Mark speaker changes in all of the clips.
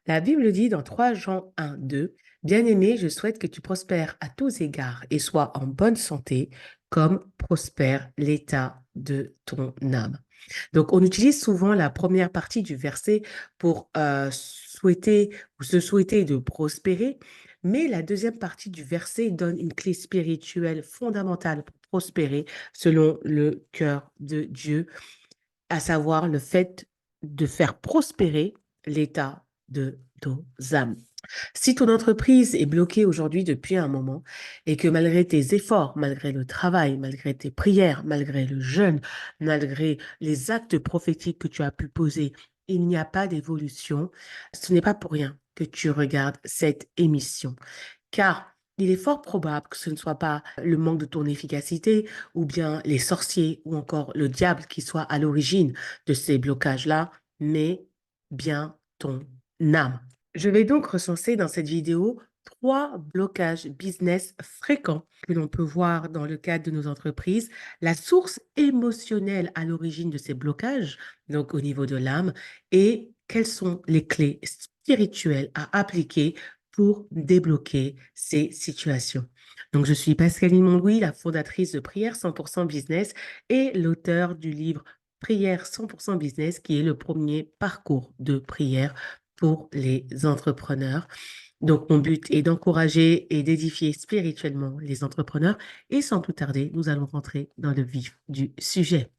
Speaker 1: La Bible dit dans 3 Jean 1, 2, Bien-aimé, je souhaite que tu prospères à tous égards et sois en bonne santé, comme prospère l'état de ton âme. Donc, on utilise souvent la première partie du verset pour souhaiter ou se souhaiter de prospérer, mais la deuxième partie du verset donne une clé spirituelle fondamentale pour prospérer selon le cœur de Dieu, à savoir le fait de faire prospérer l'état de nos âmes. Si ton entreprise est bloquée aujourd'hui depuis un moment et que malgré tes efforts, malgré le travail, malgré tes prières, malgré le jeûne, malgré les actes prophétiques que tu as pu poser, il n'y a pas d'évolution, ce n'est pas pour rien que tu regardes cette émission. Car il est fort probable que ce ne soit pas le manque de ton efficacité ou bien les sorciers ou encore le diable qui soit à l'origine de ces blocages-là, mais bien ton âme. Je vais donc recenser dans cette vidéo 3 blocages business fréquents que l'on peut voir dans le cadre de nos entreprises, la source émotionnelle à l'origine de ces blocages, donc au niveau de l'âme, et quelles sont les clés spirituelles à appliquer pour débloquer ces situations. Donc, je suis Pascaline Monlouis, la fondatrice de Prière 100% Business et l'auteur du livre Prière 100% Business, qui est le premier parcours de prière pour les entrepreneurs. Donc, mon but est d'encourager et d'édifier spirituellement les entrepreneurs. Et sans plus tarder, nous allons rentrer dans le vif du sujet.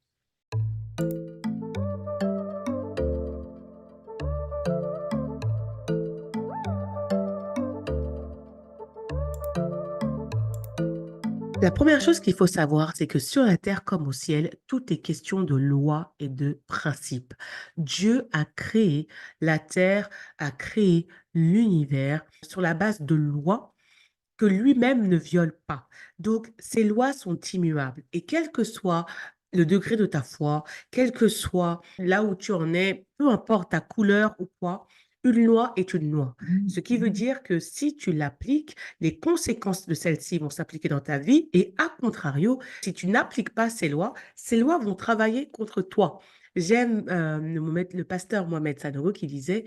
Speaker 1: La première chose qu'il faut savoir, c'est que sur la terre comme au ciel, tout est question de loi et de principe. Dieu a créé la terre, a créé l'univers sur la base de lois que lui-même ne viole pas. Donc, ces lois sont immuables. Et quel que soit le degré de ta foi, quel que soit là où tu en es, peu importe ta couleur ou quoi, une loi est une loi. Ce qui veut dire que si tu l'appliques, les conséquences de celle-ci vont s'appliquer dans ta vie et à contrario, si tu n'appliques pas ces lois vont travailler contre toi. J'aime le pasteur Mohamed Sanogo qui disait,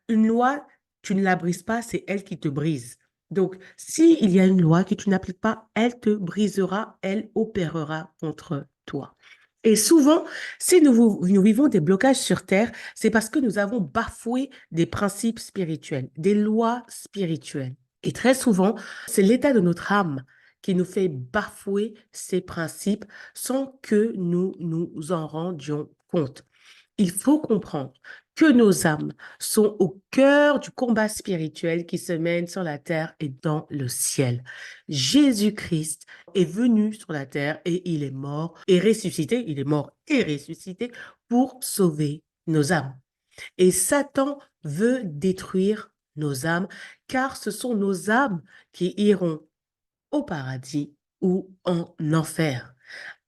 Speaker 1: une loi, tu ne la brises pas, c'est elle qui te brise. Donc, s'il y a une loi que tu n'appliques pas, elle te brisera, elle opérera contre toi. Et souvent, si nous vivons des blocages sur Terre, c'est parce que nous avons bafoué des principes spirituels, des lois spirituelles. Et très souvent, c'est l'état de notre âme qui nous fait bafouer ces principes sans que nous nous en rendions compte. Il faut comprendre que nos âmes sont au cœur du combat spirituel qui se mène sur la terre et dans le ciel. Jésus-Christ est venu sur la terre et il est mort et ressuscité. Il est mort et ressuscité pour sauver nos âmes. Et Satan veut détruire nos âmes car ce sont nos âmes qui iront au paradis ou en enfer.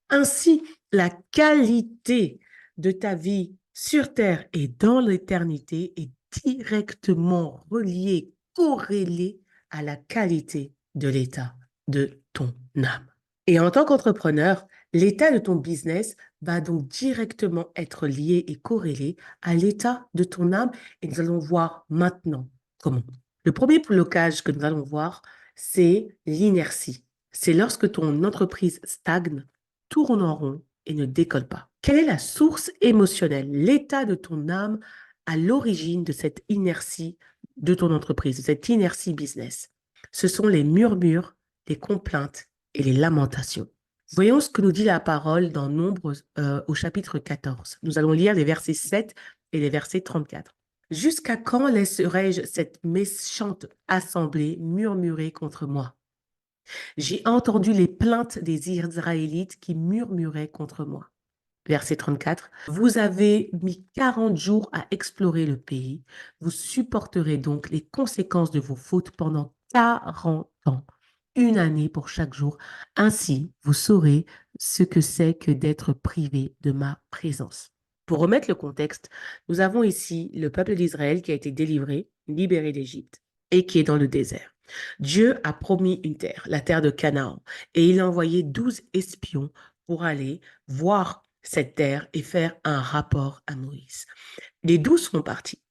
Speaker 1: Ainsi, la qualité de ta vie sur Terre et dans l'éternité est directement reliée, corrélée à la qualité de l'état de ton âme. Et en tant qu'entrepreneur, l'état de ton business va donc directement être lié et corrélé à l'état de ton âme et nous allons voir maintenant comment. Le premier blocage que nous allons voir, c'est l'inertie. C'est lorsque ton entreprise stagne, tourne en rond et ne décolle pas. Quelle est la source émotionnelle, l'état de ton âme à l'origine de cette inertie de ton entreprise, de cette inertie business? Ce sont les murmures, les complaintes et les lamentations. Voyons ce que nous dit la parole dans Nombre au chapitre 14. Nous allons lire les versets 7 et les versets 34. Jusqu'à quand laisserai-je cette méchante assemblée murmurer contre moi? J'ai entendu les plaintes des Israélites qui murmuraient contre moi. Verset 34. Vous avez mis 40 jours à explorer le pays. Vous supporterez donc les conséquences de vos fautes pendant 40 ans, une année pour chaque jour. Ainsi, vous saurez ce que c'est que d'être privé de ma présence. Pour remettre le contexte, nous avons ici le peuple d'Israël qui a été délivré, libéré d'Égypte et qui est dans le désert. Dieu a promis une terre, la terre de Canaan, et il a envoyé 12 espions pour aller voir cette terre et faire un rapport à Moïse. Les 12 sont partis.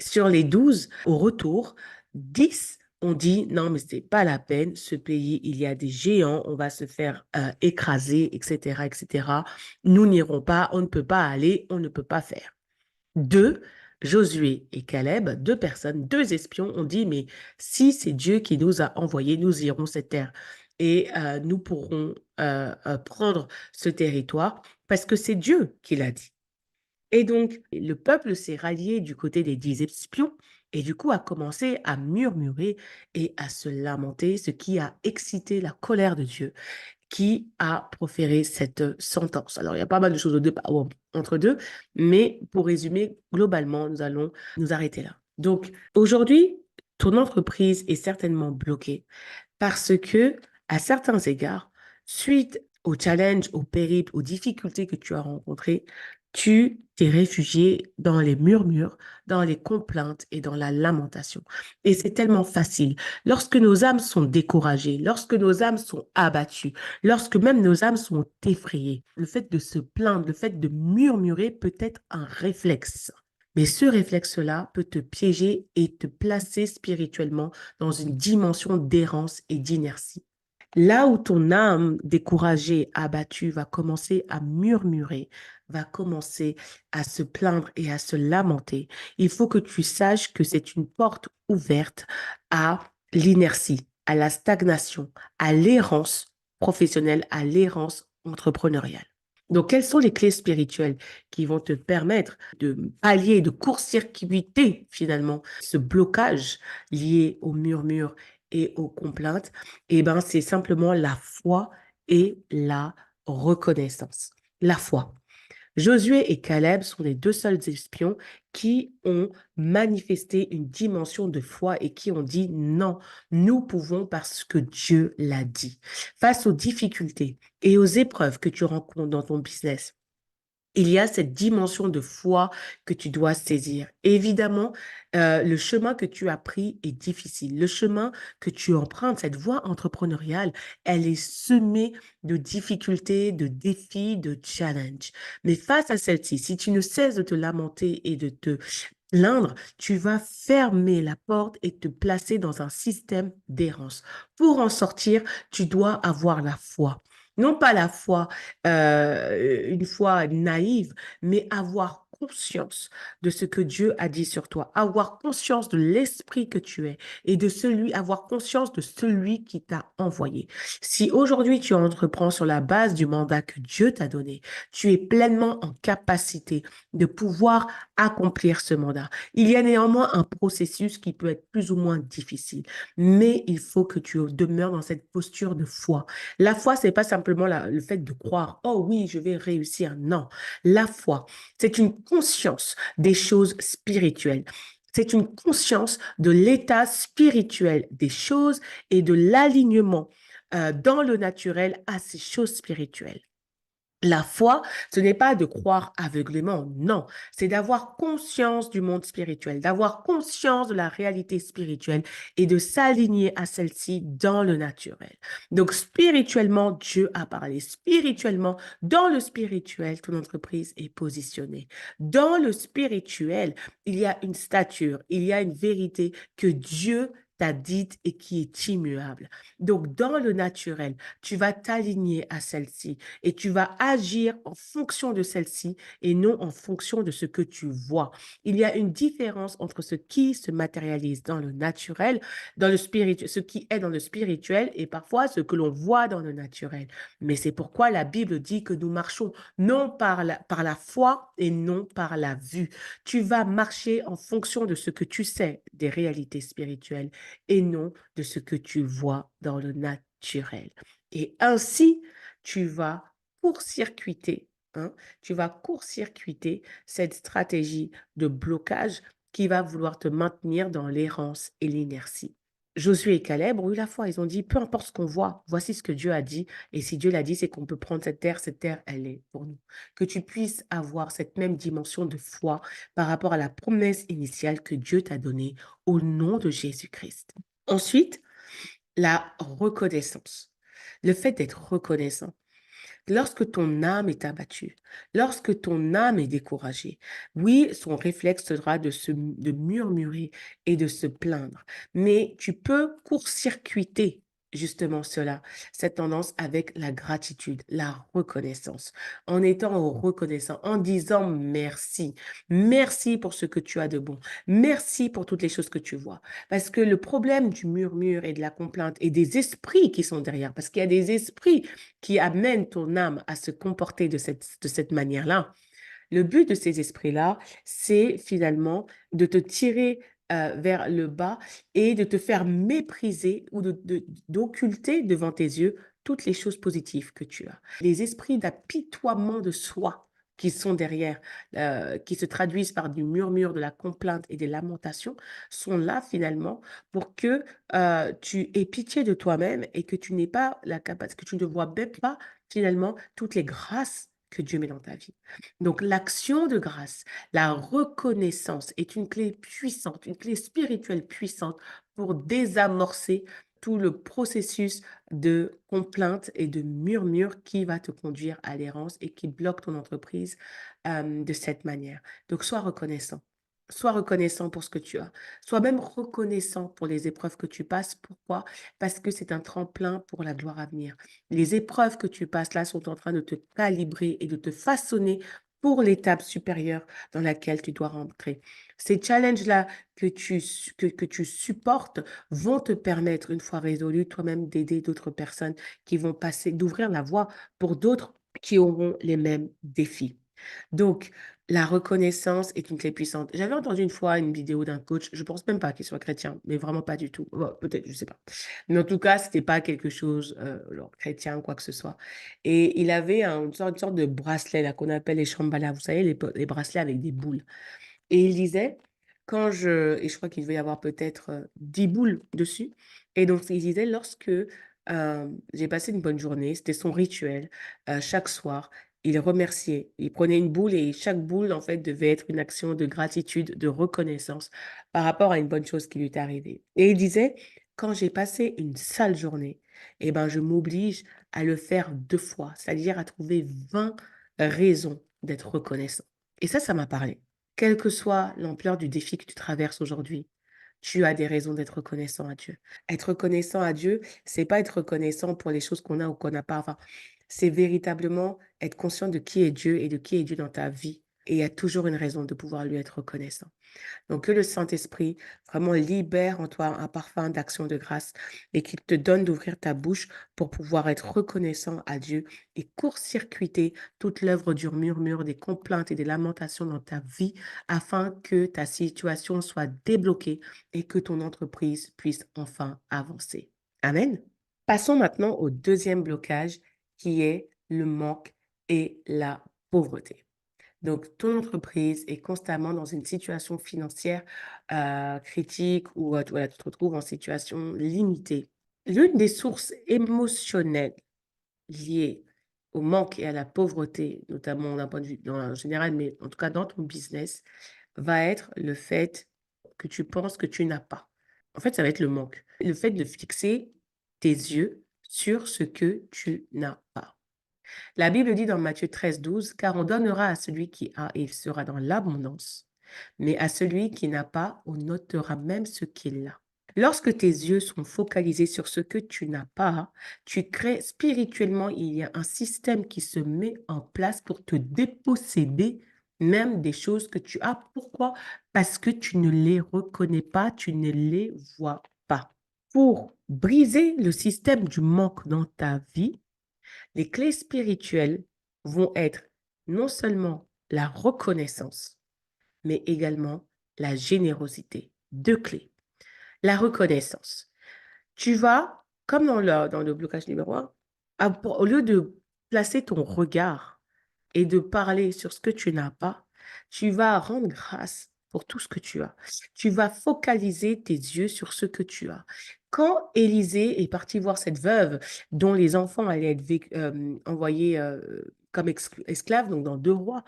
Speaker 1: Sur les 12, au retour, 10 ont dit non, mais c'est pas la peine, ce pays, il y a des géants, on va se faire écraser, etc., etc. Nous n'irons pas, on ne peut pas aller, on ne peut pas faire. Deux, Josué et Caleb, deux personnes, deux espions ont dit, mais si c'est Dieu qui nous a envoyés, nous irons cette terre et nous pourrons prendre ce territoire parce que c'est Dieu qui l'a dit. Et donc, le peuple s'est rallié du côté des 10 espions et du coup a commencé à murmurer et à se lamenter, ce qui a excité la colère de Dieu qui a proféré cette sentence. Alors, il y a pas mal de choses entre deux, mais pour résumer, globalement, nous allons nous arrêter là. Donc, aujourd'hui, ton entreprise est certainement bloquée parce que, à certains égards, suite aux challenges, aux périples, aux difficultés que tu as rencontrées, tu t'es réfugié dans les murmures, dans les complaintes et dans la lamentation. Et c'est tellement facile. Lorsque nos âmes sont découragées, lorsque nos âmes sont abattues, lorsque même nos âmes sont effrayées, le fait de se plaindre, le fait de murmurer peut être un réflexe. Mais ce réflexe-là peut te piéger et te placer spirituellement dans une dimension d'errance et d'inertie. Là où ton âme découragée, abattue, va commencer à murmurer, va commencer à se plaindre et à se lamenter, il faut que tu saches que c'est une porte ouverte à l'inertie, à la stagnation, à l'errance professionnelle, à l'errance entrepreneuriale. Donc, quelles sont les clés spirituelles qui vont te permettre de pallier, de court-circuiter finalement ce blocage lié au murmure et aux complaintes? Eh bien, c'est simplement la foi et la reconnaissance. La foi. Josué et Caleb sont les deux seuls espions qui ont manifesté une dimension de foi et qui ont dit non, nous pouvons parce que Dieu l'a dit. Face aux difficultés et aux épreuves que tu rencontres dans ton business, il y a cette dimension de foi que tu dois saisir. Évidemment, le chemin que tu as pris est difficile. Le chemin que tu empruntes, cette voie entrepreneuriale, elle est semée de difficultés, de défis, de challenges. Mais face à celle-ci, si tu ne cesses de te lamenter et de te plaindre, tu vas fermer la porte et te placer dans un système d'errance. Pour en sortir, tu dois avoir la foi. Non pas la foi, une foi naïve, mais avoir conscience de ce que Dieu a dit sur toi, avoir conscience de l'esprit que tu es et avoir conscience de celui qui t'a envoyé. Si aujourd'hui tu entreprends sur la base du mandat que Dieu t'a donné, tu es pleinement en capacité de pouvoir accomplir ce mandat. Il y a néanmoins un processus qui peut être plus ou moins difficile, mais il faut que tu demeures dans cette posture de foi. La foi, c'est pas simplement le fait de croire, oh oui, je vais réussir. Non, la foi, c'est une conscience des choses spirituelles. C'est une conscience de l'état spirituel des choses et de l'alignement dans le naturel à ces choses spirituelles. La foi, ce n'est pas de croire aveuglément, non, c'est d'avoir conscience du monde spirituel, d'avoir conscience de la réalité spirituelle et de s'aligner à celle-ci dans le naturel. Donc, spirituellement, Dieu a parlé. Spirituellement, dans le spirituel, ton entreprise est positionnée. Dans le spirituel, il y a une stature, il y a une vérité que Dieu t'a dite et qui est immuable. Donc, dans le naturel, tu vas t'aligner à celle-ci et tu vas agir en fonction de celle-ci et non en fonction de ce que tu vois. Il y a une différence entre ce qui se matérialise dans le naturel, dans le spirituel, ce qui est dans le spirituel et parfois ce que l'on voit dans le naturel. Mais c'est pourquoi la Bible dit que nous marchons non par la foi et non par la vue. Tu vas marcher en fonction de ce que tu sais des réalités spirituelles et non de ce que tu vois dans le naturel. Et ainsi, tu vas court-circuiter, hein, tu vas court-circuiter cette stratégie de blocage qui va vouloir te maintenir dans l'errance et l'inertie. Josué et Caleb ont eu la foi. Ils ont dit, peu importe ce qu'on voit, voici ce que Dieu a dit. Et si Dieu l'a dit, c'est qu'on peut prendre cette terre, elle est pour nous. Que tu puisses avoir cette même dimension de foi par rapport à la promesse initiale que Dieu t'a donnée au nom de Jésus-Christ. Ensuite, la reconnaissance. Le fait d'être reconnaissant. Lorsque ton âme est abattue, lorsque ton âme est découragée, oui, son réflexe sera de murmurer et de se plaindre. Mais tu peux court-circuiter justement cela, cette tendance avec la gratitude, la reconnaissance, en étant reconnaissant, en disant merci. Merci pour ce que tu as de bon. Merci pour toutes les choses que tu vois. Parce que le problème du murmure et de la complainte et des esprits qui sont derrière, parce qu'il y a des esprits qui amène ton âme à se comporter de cette manière-là, le but de ces esprits-là, c'est finalement de te tirer vers le bas et de te faire mépriser ou d'occulter devant tes yeux toutes les choses positives que tu as. Les esprits d'apitoiement de soi qui sont derrière, qui se traduisent par du murmure, de la complainte et des lamentations, sont là finalement pour que tu aies pitié de toi-même et que tu n'aies pas la capacité, que tu ne vois même pas finalement toutes les grâces que Dieu met dans ta vie. Donc, l'action de grâce, la reconnaissance est une clé puissante, une clé spirituelle puissante pour désamorcer tout le processus de complainte et de murmure qui va te conduire à l'errance et qui bloque ton entreprise de cette manière. Donc, sois reconnaissant. Sois reconnaissant pour ce que tu as. Sois même reconnaissant pour les épreuves que tu passes. Pourquoi? Parce que c'est un tremplin pour la gloire à venir. Les épreuves que tu passes là sont en train de te calibrer et de te façonner pour l'étape supérieure dans laquelle tu dois rentrer. Ces challenges-là que tu supportes vont te permettre, une fois résolu, toi-même d'aider d'autres personnes qui vont passer, d'ouvrir la voie pour d'autres qui auront les mêmes défis. Donc, la reconnaissance est une clé puissante. J'avais entendu une fois une vidéo d'un coach, je pense même pas qu'il soit chrétien, mais vraiment pas du tout. Bon, peut-être, je sais pas. Mais en tout cas, c'était pas quelque chose genre chrétien ou quoi que ce soit. Et il avait une sorte de bracelet là qu'on appelle les shambhala, vous savez, les bracelets avec des boules. Et il disait, et je crois qu'il devait y avoir peut-être 10 boules dessus. Et donc, il disait, lorsque j'ai passé une bonne journée, c'était son rituel, chaque soir, il remerciait. Il prenait une boule et chaque boule, en fait, devait être une action de gratitude, de reconnaissance par rapport à une bonne chose qui lui est arrivée. Et il disait, quand j'ai passé une sale journée, eh ben, je m'oblige à le faire 2 fois, c'est-à-dire à trouver 20 raisons d'être reconnaissant. Et ça m'a parlé. Quelle que soit l'ampleur du défi que tu traverses aujourd'hui, tu as des raisons d'être reconnaissant à Dieu. Être reconnaissant à Dieu, c'est pas être reconnaissant pour les choses qu'on a ou qu'on n'a pas. Enfin, c'est véritablement être conscient de qui est Dieu et de qui est Dieu dans ta vie. Et il y a toujours une raison de pouvoir lui être reconnaissant. Donc, que le Saint-Esprit vraiment libère en toi un parfum d'action de grâce et qu'il te donne d'ouvrir ta bouche pour pouvoir être reconnaissant à Dieu et court-circuiter toute l'œuvre du murmure, des complaintes et des lamentations dans ta vie afin que ta situation soit débloquée et que ton entreprise puisse enfin avancer. Amen. Passons maintenant au deuxième blocage qui est le manque et la pauvreté. Donc, ton entreprise est constamment dans une situation financière critique ou voilà, tu te retrouves en situation limitée. L'une des sources émotionnelles liées au manque et à la pauvreté, notamment d'un point de vue en général, mais en tout cas dans ton business, va être le fait que tu penses que tu n'as pas. En fait, ça va être le manque. Le fait de fixer tes yeux sur ce que tu n'as pas. La Bible dit dans Matthieu 13, 12, car on donnera à celui qui a et il sera dans l'abondance, mais à celui qui n'a pas, on notera même ce qu'il a. Lorsque tes yeux sont focalisés sur ce que tu n'as pas, tu crées spirituellement, il y a un système qui se met en place pour te déposséder même des choses que tu as. Pourquoi? Parce que tu ne les reconnais pas, tu ne les vois pas. Pour briser le système du manque dans ta vie, les clés spirituelles vont être non seulement la reconnaissance, mais également la générosité. 2 clés. La reconnaissance. Tu vas, comme dans le blocage numéro 1, au lieu de placer ton regard et de parler sur ce que tu n'as pas, tu vas rendre grâce pour tout ce que tu as. Tu vas focaliser tes yeux sur ce que tu as. Quand Élisée est parti voir cette veuve dont les enfants allaient être envoyés comme esclaves, donc dans Deux Rois,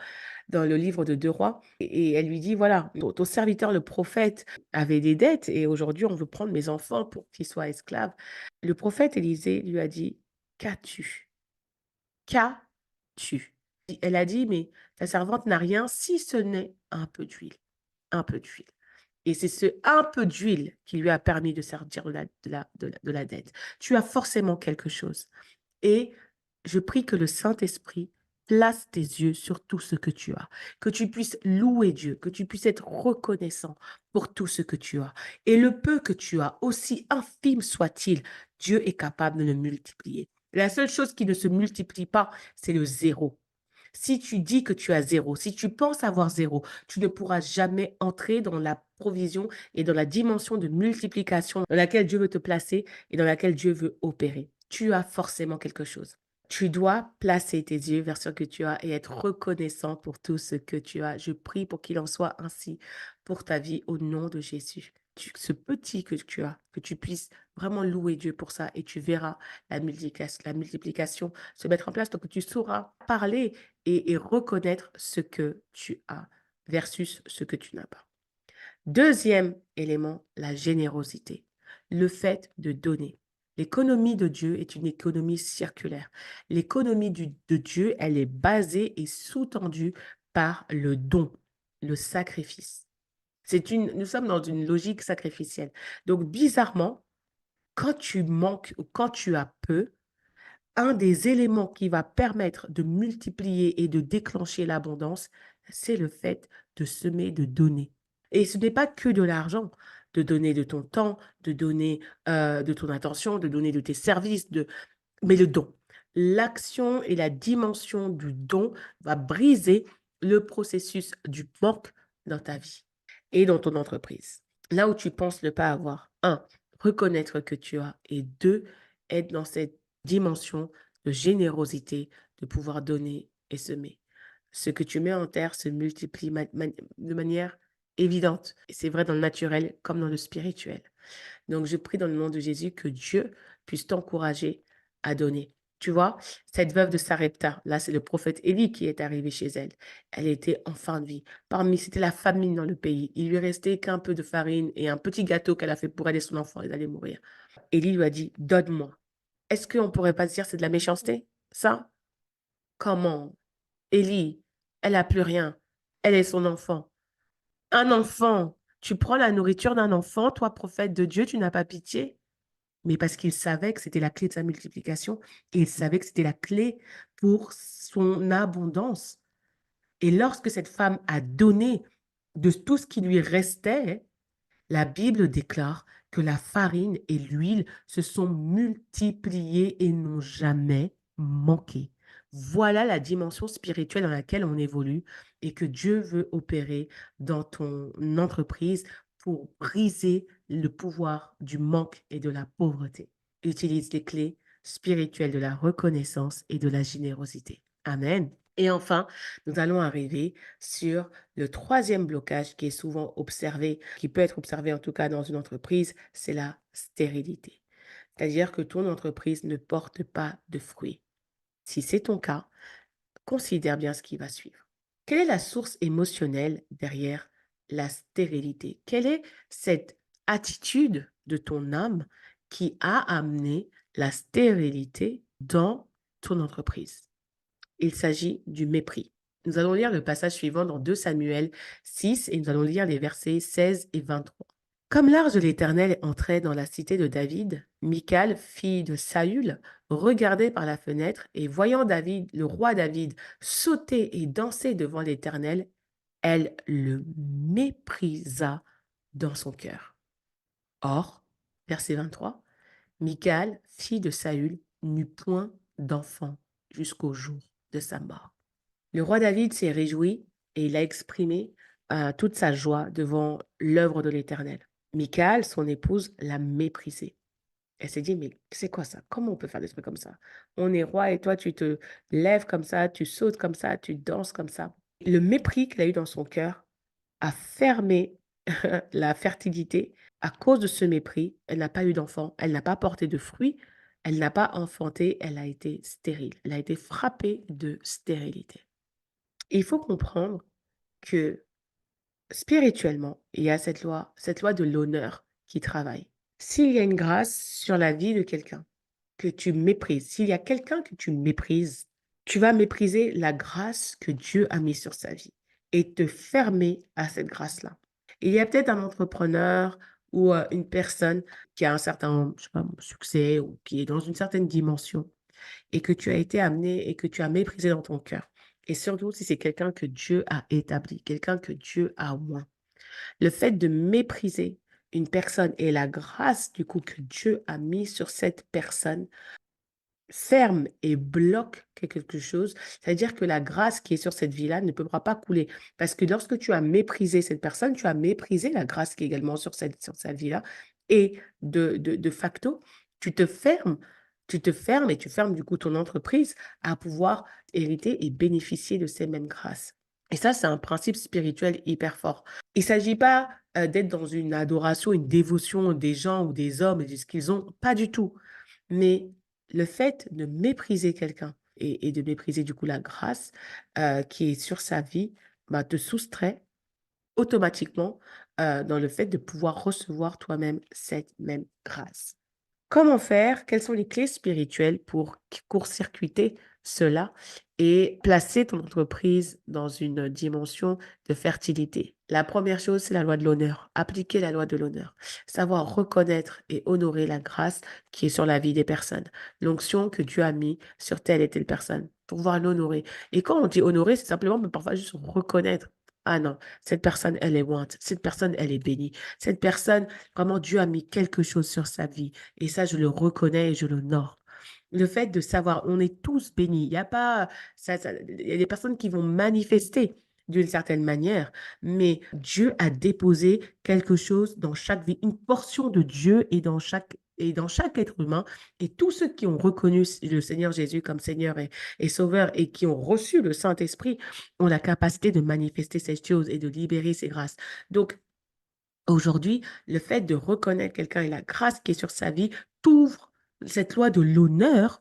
Speaker 1: dans le livre de Deux Rois, et elle lui dit, voilà, ton serviteur le prophète avait des dettes et aujourd'hui on veut prendre mes enfants pour qu'ils soient esclaves. Le prophète Élisée lui a dit, qu'as-tu? tu. Elle a dit, mais ta servante n'a rien si ce n'est un peu d'huile, un peu d'huile. Et c'est ce un peu d'huile qui lui a permis de sortir de la dette. Tu as forcément quelque chose. Et je prie que le Saint-Esprit place tes yeux sur tout ce que tu as, que tu puisses louer Dieu, que tu puisses être reconnaissant pour tout ce que tu as. Et le peu que tu as, aussi infime soit-il, Dieu est capable de le multiplier. La seule chose qui ne se multiplie pas, c'est le zéro. Si tu dis que tu as zéro, si tu penses avoir zéro, tu ne pourras jamais entrer dans la provision et dans la dimension de multiplication dans laquelle Dieu veut te placer et dans laquelle Dieu veut opérer. Tu as forcément quelque chose. Tu dois placer tes yeux vers ce que tu as et être reconnaissant pour tout ce que tu as. Je prie pour qu'il en soit ainsi pour ta vie au nom de Jésus. Ce petit que tu as, que tu puisses vraiment louer Dieu pour ça et tu verras la multiplication se mettre en place. Donc, tu sauras parler et reconnaître ce que tu as versus ce que tu n'as pas. Deuxième élément, la générosité, le fait de donner. L'économie de Dieu est une économie circulaire. L'économie de Dieu, elle est basée et sous-tendue par le don, le sacrifice. Nous sommes dans une logique sacrificielle. Donc, bizarrement, quand tu manques ou quand tu as peu, un des éléments qui va permettre de multiplier et de déclencher l'abondance, c'est le fait de semer, de donner. Et ce n'est pas que de l'argent, de donner de ton temps, de donner de ton attention, de donner de tes services, mais le don. L'action et la dimension du don va briser le processus du manque dans ta vie et dans ton entreprise. Là où tu penses ne pas avoir, un, reconnaître que tu as, et deux, être dans cette dimension de générosité, de pouvoir donner et semer. Ce que tu mets en terre se multiplie de manière évidente. Et c'est vrai dans le naturel comme dans le spirituel. Donc, je prie dans le nom de Jésus que Dieu puisse t'encourager à donner. Tu vois, cette veuve de Sarepta, là, c'est le prophète Élie qui est arrivé chez elle. Elle était en fin de vie. C'était la famine dans le pays. Il lui restait qu'un peu de farine et un petit gâteau qu'elle a fait pour aider son enfant. Il allait mourir. Élie lui a dit, donne-moi. Est-ce qu'on ne pourrait pas dire c'est de la méchanceté, ça? Comment? Élie, elle n'a plus rien. Elle est son enfant. Un enfant, tu prends la nourriture d'un enfant, toi, prophète de Dieu, tu n'as pas pitié? Mais parce qu'il savait que c'était la clé de sa multiplication et il savait que c'était la clé pour son abondance. Et lorsque cette femme a donné de tout ce qui lui restait, la Bible déclare que la farine et l'huile se sont multipliées et n'ont jamais manqué. Voilà la dimension spirituelle dans laquelle on évolue et que Dieu veut opérer dans ton entreprise pour briser le pouvoir du manque et de la pauvreté. Utilise les clés spirituelles de la reconnaissance et de la générosité. Amen. Et enfin, nous allons arriver sur le troisième blocage qui est souvent observé, qui peut être observé en tout cas dans une entreprise, c'est la stérilité. C'est-à-dire que ton entreprise ne porte pas de fruits. Si c'est ton cas, considère bien ce qui va suivre. Quelle est la source émotionnelle derrière la stérilité? Quelle est cette attitude de ton âme qui a amené la stérilité dans ton entreprise? Il s'agit du mépris. Nous allons lire le passage suivant dans 2 Samuel 6 et nous allons lire les versets 16 et 23. Comme l'arche de l'Éternel entrait dans la cité de David, Michal, fille de Saül, regardait par la fenêtre et voyant David, le roi David, sauter et danser devant l'Éternel, elle le méprisa dans son cœur. Or, verset 23, Michal, fille de Saül, n'eut point d'enfant jusqu'au jour de sa mort. Le roi David s'est réjoui et il a exprimé toute sa joie devant l'œuvre de l'Éternel. Michal, son épouse, l'a méprisé. Elle s'est dit, mais c'est quoi ça? Comment on peut faire des trucs comme ça? On est roi et toi, tu te lèves comme ça, tu sautes comme ça, tu danses comme ça. Le mépris qu'elle a eu dans son cœur a fermé la fertilité. À cause de ce mépris, elle n'a pas eu d'enfant, elle n'a pas porté de fruits, elle n'a pas enfanté, elle a été stérile. Elle a été frappée de stérilité. Il faut comprendre que spirituellement, il y a cette loi de l'honneur qui travaille. S'il y a une grâce sur la vie de quelqu'un que tu méprises, s'il y a quelqu'un que tu méprises, Tu vas mépriser la grâce que Dieu a mise sur sa vie et te fermer à cette grâce-là. Il y a peut-être un entrepreneur ou une personne qui a un certain, je sais pas, succès ou qui est dans une certaine dimension et que tu as été amené et que tu as méprisé dans ton cœur. Et surtout si c'est quelqu'un que Dieu a établi, quelqu'un que Dieu a oint. Le fait de mépriser une personne et la grâce du coup que Dieu a mis sur cette personne ferme et bloque quelque chose, c'est-à-dire que la grâce qui est sur cette vie-là ne pourra pas couler. Parce que lorsque tu as méprisé cette personne, tu as méprisé la grâce qui est également sur cette vie-là. Et de facto, tu te fermes et tu fermes du coup ton entreprise à pouvoir hériter et bénéficier de ces mêmes grâces. Et ça, c'est un principe spirituel hyper fort. Il ne s'agit pas d'être dans une adoration, une dévotion des gens ou des hommes et de ce qu'ils ont, pas du tout. Mais le fait de mépriser quelqu'un et de mépriser du coup la grâce qui est sur sa vie, bah, te soustrait automatiquement dans le fait de pouvoir recevoir toi-même cette même grâce. Comment faire? Quelles sont les clés spirituelles pour court-circuiter cela et placer ton entreprise dans une dimension de fertilité? La première chose, c'est la loi de l'honneur. Appliquer la loi de l'honneur. Savoir reconnaître et honorer la grâce qui est sur la vie des personnes. L'onction que Dieu a mis sur telle et telle personne. Pouvoir l'honorer. Et quand on dit honorer, c'est simplement mais parfois juste reconnaître. Ah non, cette personne, elle est ointe. Cette personne, elle est bénie. Cette personne, vraiment, Dieu a mis quelque chose sur sa vie. Et ça, je le reconnais et je l'honore. Le fait de savoir, on est tous bénis. Il y a pas, il y a des personnes qui vont manifester d'une certaine manière, mais Dieu a déposé quelque chose dans chaque vie, une portion de Dieu et dans chaque être humain. Et tous ceux qui ont reconnu le Seigneur Jésus comme Seigneur et Sauveur et qui ont reçu le Saint-Esprit ont la capacité de manifester ces choses et de libérer ces grâces. Donc, aujourd'hui, le fait de reconnaître quelqu'un et la grâce qui est sur sa vie t'ouvre cette loi de l'honneur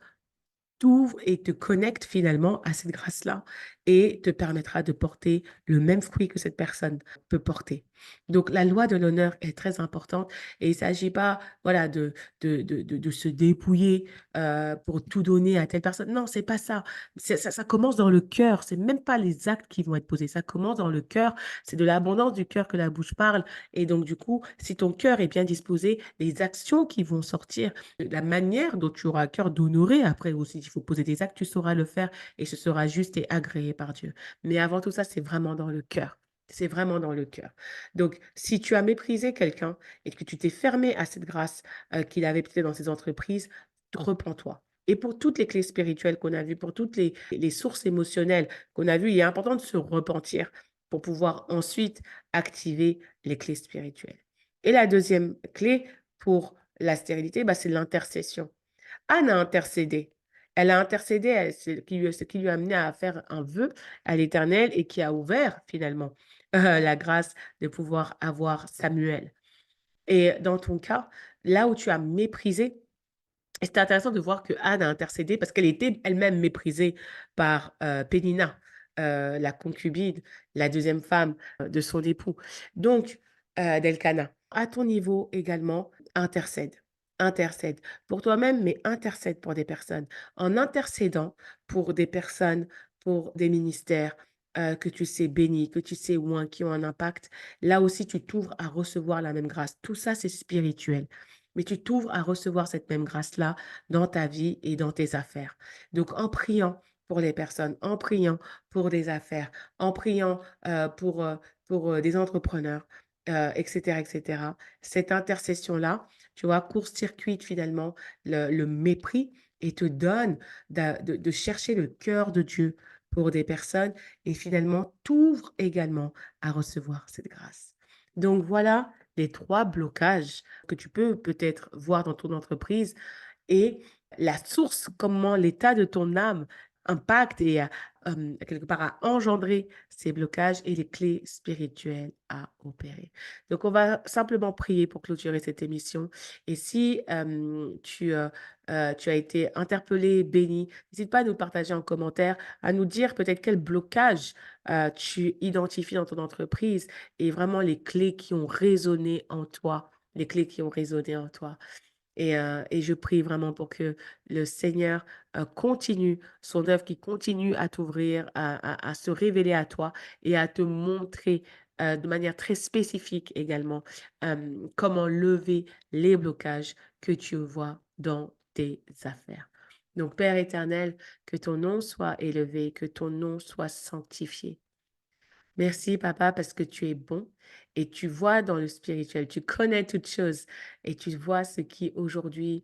Speaker 1: t'ouvre et te connecte finalement à cette grâce-là et te permettra de porter le même fruit que cette personne peut porter. Donc, la loi de l'honneur est très importante et il ne s'agit pas, voilà, de se dépouiller pour tout donner à telle personne. Non, c'est pas ça. Ça commence dans le cœur. C'est même pas les actes qui vont être posés. Ça commence dans le cœur. C'est de l'abondance du cœur que la bouche parle. Et donc, du coup, si ton cœur est bien disposé, les actions qui vont sortir la manière dont tu auras à cœur d'honorer, après aussi, il faut poser des actes, tu sauras le faire et ce sera juste et agréé par Dieu. Mais avant tout ça, c'est vraiment dans le cœur. C'est vraiment dans le cœur. Donc, si tu as méprisé quelqu'un et que tu t'es fermé à cette grâce qu'il avait peut-être dans ses entreprises, reprends-toi. Et pour toutes les clés spirituelles qu'on a vues, pour toutes les sources émotionnelles qu'on a vues, il est important de se repentir pour pouvoir ensuite activer les clés spirituelles. Et la deuxième clé pour la stérilité, bah, c'est l'intercession. Anne a intercédé. Elle a intercédé, ce qui lui a amené à faire un vœu à l'Éternel et qui a ouvert finalement la grâce de pouvoir avoir Samuel. Et dans ton cas, là où tu as méprisé, et c'était intéressant de voir que Anne a intercédé parce qu'elle était elle-même méprisée par Pénina, la concubine, la deuxième femme de son époux. Donc, d'Elkana, à ton niveau également, intercède. Intercède pour toi-même, mais intercède pour des personnes. En intercédant pour des personnes, pour des ministères que tu sais bénis, que tu sais moins, qui ont un impact, là aussi, tu t'ouvres à recevoir la même grâce. Tout ça, c'est spirituel mais tu t'ouvres à recevoir cette même grâce-là dans ta vie et dans tes affaires. Donc, en priant pour les personnes, en priant pour des affaires, en priant pour des entrepreneurs, etc., etc., cette intercession-là, tu vois, court-circuite finalement le mépris et te donne de chercher le cœur de Dieu pour des personnes et finalement t'ouvre également à recevoir cette grâce. Donc voilà les trois blocages que tu peux peut-être voir dans ton entreprise et la source, comment l'état de ton âme impacte et quelque part a engendré ces blocages et les clés spirituelles à opérer. Donc, on va simplement prier pour clôturer cette émission. Et si tu as été interpellé, béni, n'hésite pas à nous partager en commentaire, à nous dire peut-être quel blocage tu identifies dans ton entreprise et vraiment les clés qui ont résonné en toi, les clés qui ont résonné en toi. Et je prie vraiment pour que le Seigneur continue son œuvre, qui continue à t'ouvrir, à se révéler à toi et à te montrer de manière très spécifique également comment lever les blocages que tu vois dans tes affaires. Donc, Père éternel, que ton nom soit élevé, que ton nom soit sanctifié. Merci, papa, parce que tu es bon et tu vois dans le spirituel, tu connais toutes choses et tu vois ce qui aujourd'hui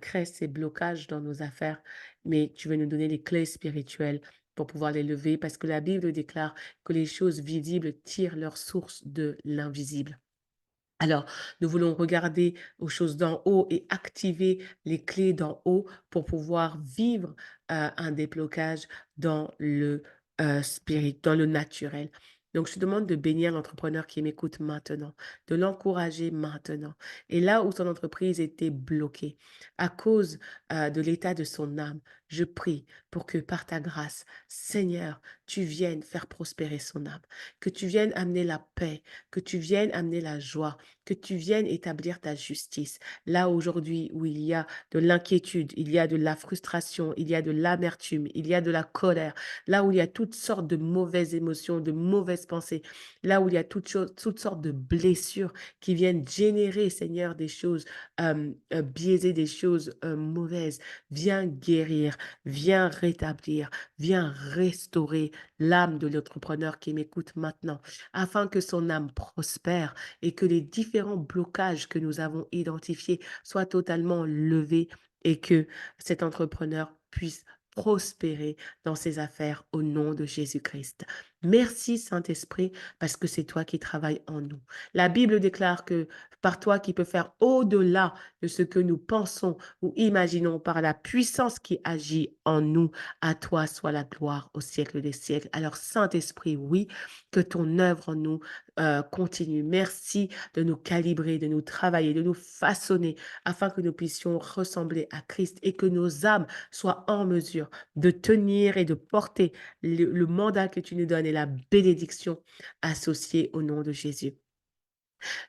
Speaker 1: crée ces blocages dans nos affaires, mais tu veux nous donner les clés spirituelles pour pouvoir les lever parce que la Bible déclare que les choses visibles tirent leur source de l'invisible. Alors, nous voulons regarder aux choses d'en haut et activer les clés d'en haut pour pouvoir vivre un déblocage dans le spirit, dans le naturel. Donc, je te demande de bénir l'entrepreneur qui m'écoute maintenant, de l'encourager maintenant. Et là où son entreprise était bloquée à cause de l'état de son âme, je prie pour que par ta grâce, Seigneur, tu viennes faire prospérer son âme, que tu viennes amener la paix, que tu viennes amener la joie, que tu viennes établir ta justice. Là aujourd'hui où il y a de l'inquiétude, il y a de la frustration, il y a de l'amertume, il y a de la colère, là où il y a toutes sortes de mauvaises émotions, de mauvaises pensées, là où il y a toutes sortes de blessures qui viennent générer, Seigneur, des choses biaisées, des choses mauvaises. Viens guérir, viens rétablir, viens restaurer l'âme de l'entrepreneur qui m'écoute maintenant, afin que son âme prospère et que les différents blocages que nous avons identifiés soient totalement levés et que cet entrepreneur puisse prospérer dans ses affaires au nom de Jésus-Christ. Merci Saint-Esprit parce que c'est toi qui travailles en nous. La Bible déclare que par toi qui peux faire au-delà de ce que nous pensons ou imaginons par la puissance qui agit en nous, à toi soit la gloire au siècle des siècles. Alors Saint-Esprit, oui, que ton œuvre en nous continue. Merci de nous calibrer, de nous travailler, de nous façonner afin que nous puissions ressembler à Christ et que nos âmes soient en mesure de tenir et de porter le mandat que tu nous donnes et la bénédiction associée au nom de Jésus.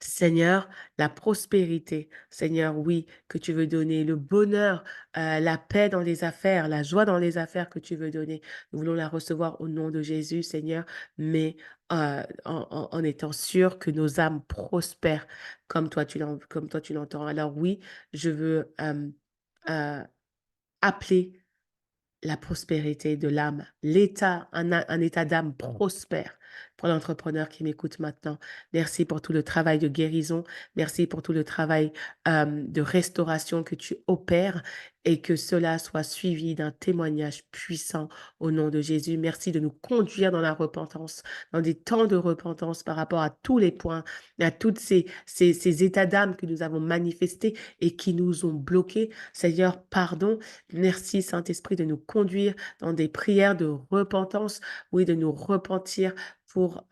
Speaker 1: Seigneur, la prospérité, Seigneur, oui, que tu veux donner, le bonheur, la paix dans les affaires, la joie dans les affaires que tu veux donner. Nous voulons la recevoir au nom de Jésus, Seigneur, mais en étant sûr que nos âmes prospèrent comme toi tu l'entends. Alors oui, je veux euh, appeler la prospérité de l'âme, un état d'âme prospère pour l'entrepreneur qui m'écoute maintenant. Merci pour tout le travail de guérison. Merci pour tout le travail de restauration que tu opères et que cela soit suivi d'un témoignage puissant au nom de Jésus. Merci de nous conduire dans la repentance, dans des temps de repentance par rapport à tous les points, à tous ces états d'âme que nous avons manifestés et qui nous ont bloqués. Seigneur, pardon. Merci, Saint-Esprit, de nous conduire dans des prières de repentance, oui, de nous repentir pour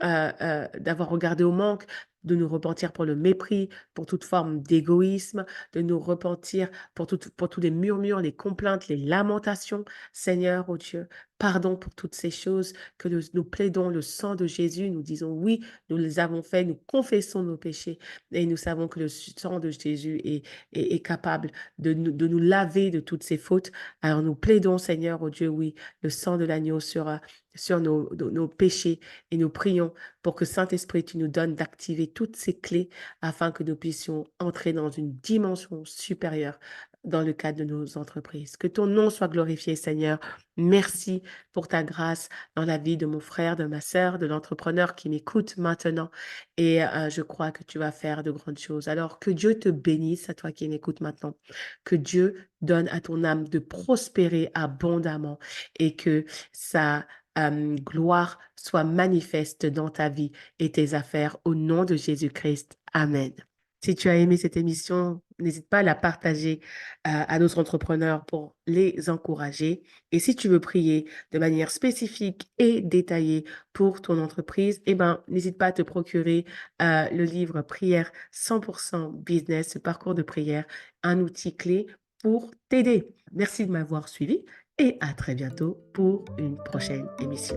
Speaker 1: d'avoir regardé au manque, de nous repentir pour le mépris, pour toute forme d'égoïsme, de nous repentir pour tous les murmures, les complaintes, les lamentations. Seigneur, oh Dieu, pardon pour toutes ces choses, que nous plaidons le sang de Jésus, nous disons oui, nous les avons fait, nous confessons nos péchés et nous savons que le sang de Jésus est capable de nous laver de toutes ces fautes. Alors nous plaidons, Seigneur, oh Dieu, oui, le sang de l'agneau sur nos péchés et nous prions pour que Saint-Esprit, tu nous donnes d'activer toutes ces clés afin que nous puissions entrer dans une dimension supérieure dans le cadre de nos entreprises. Que ton nom soit glorifié, Seigneur. Merci pour ta grâce dans la vie de mon frère, de ma sœur, de l'entrepreneur qui m'écoute maintenant. Et je crois que tu vas faire de grandes choses. Alors que Dieu te bénisse, à toi qui m'écoutes maintenant. Que Dieu donne à ton âme de prospérer abondamment et que sa gloire soit manifeste dans ta vie et tes affaires au nom de Jésus-Christ. Amen. Si tu as aimé cette émission, n'hésite pas à la partager à d'autres entrepreneurs pour les encourager. Et si tu veux prier de manière spécifique et détaillée pour ton entreprise, eh ben, n'hésite pas à te procurer le livre Prière 100% Business, ce parcours de prière, un outil clé pour t'aider. Merci de m'avoir suivi et à très bientôt pour une prochaine émission.